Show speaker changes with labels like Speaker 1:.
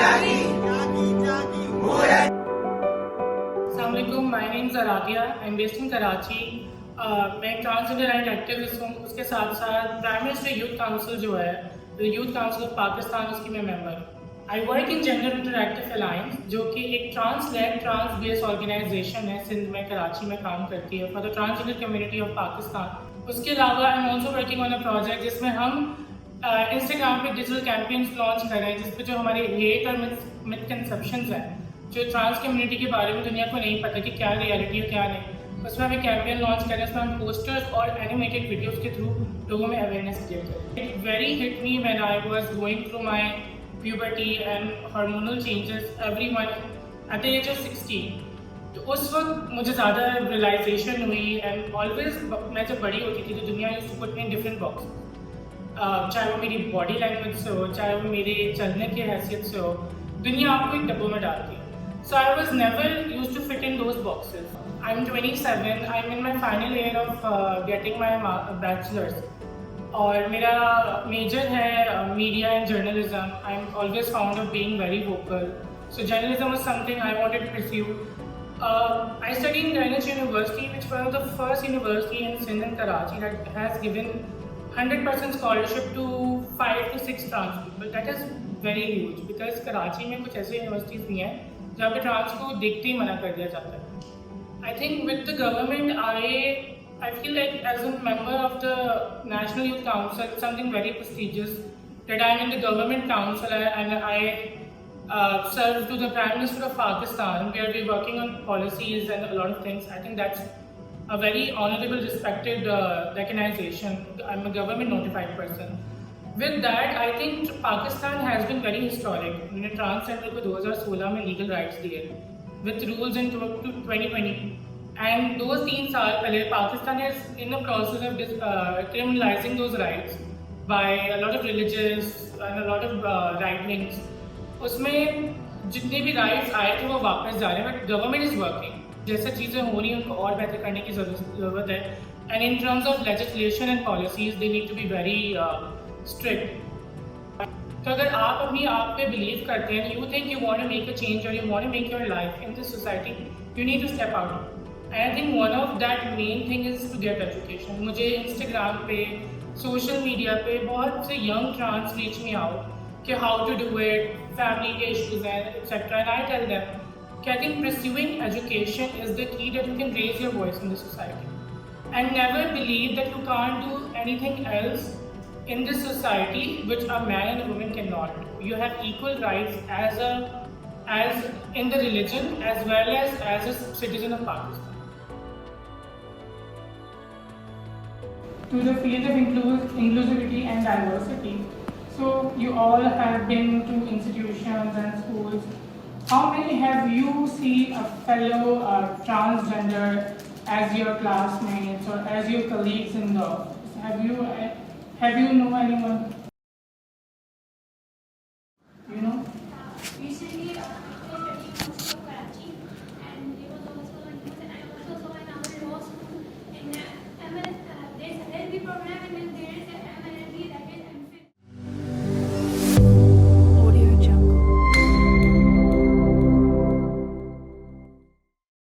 Speaker 1: Assalamualaikum, my name is Aradia. I'm based in Karachi. मैं transgender and activist हूँ. उसके साथ साथ प्राइम मिनिस्टर यूथ काउंसिल जो है, यूथ काउंसिल ऑफ पाकिस्तान, उसकी मैं मेंबर हूँ. I work in gender interactive alliance, जो कि एक ट्रांस-लेड ट्रांस बेस्ड ऑर्गेनाइजेशन है. सिंध में, कराची में काम करती है for the transgender community of Pakistan. उसके अलावा I am also working on a project जिसमें हम इंस्टाग्राम पे डिजिटल कैंपेन्स लॉन्च कर रहे हैं, जिस पे जो हमारे हेट और मिसकंसेप्शंस हैं, जो ट्रांस कम्युनिटी के बारे में दुनिया को नहीं पता कि क्या रियलिटी है क्या नहीं, उसमें हम एक कैंपेन लॉन्च करें. उसमें हम पोस्टर्स और एनिमेटेड वीडियोस के थ्रू लोगों में अवेयरनेस क्रिएट करें. It very hit me when I was going through my puberty and hormonal changes everyone at the age of 16. तो उस वक्त मुझे ज़्यादा रियलाइजेशन हुई. एंड ऑलवेज मैं जब बड़ी होती थी तो दुनिया used to put me in different box, चाहे वो मेरी बॉडी लैंग्वेज से हो, चाहे वो मेरे चलने की हैसियत से हो. दुनिया आपको एक डब्बों में डालती है. So I was never used to fit in those boxes. I'm 27. I'm in my final year of getting my bachelor's. और मेरा मेजर है media and journalism. I'm always found of being very vocal. So journalism was something I wanted to pursue. I studied in Greenwich University, which was one of the first university in Sindh and Karachi that has given 100% scholarship to 5 to 6 trans people. That is very huge because Karachi में कुछ ऐसे universities नहीं है जहाँ पे trans को देखते ही मना कर दिया जाता है. I think with the government I feel like as a member of the national youth council something very prestigious that I am in the government council and I serve to the Prime Minister of Pakistan, where we're working on policies and a lot of things. I think that's a very honorable, respected recognition. I'm a government notified person. With that, I think Pakistan has been very historic. उन्होंने transgender को 2016 में legal rights दिए with rules in 2020. And those 3 साल पहले Pakistan is in the process of criminalizing those rights by a lot of religious and a lot of right wings. उसमें जितने भी rights आए थे वो वापस जा रहे हैं, बट गवर्नमेंट इज़ वर्किंग. जैसे चीज़ें हो रही हैं उनको और बेहतर करने की ज़रूरत है. And in terms of legislation and policies they need to be very strict. तो अगर आप अपनी आप पे बिलीव करते हैं, you think you want to make a change और you want to make your life in this society, you need to step out. And I think one of that main thing is to get education. मुझे Instagram पे, social media पे बहुत से young trans reach me out कि how to do it, family के issues हैं etcetera. And I tell them कि I think pursuing education is the key that you can raise your voice in this society. And never believe that you can't do anything else in this society which a man and a woman cannot do. You have equal rights as in the religion as well as a citizen of Pakistan. To the field of inclusivity and diversity. So you all have been to institutions and schools. How many have you seen a fellow transgender as your classmates or as your colleagues in the office? Have you know anyone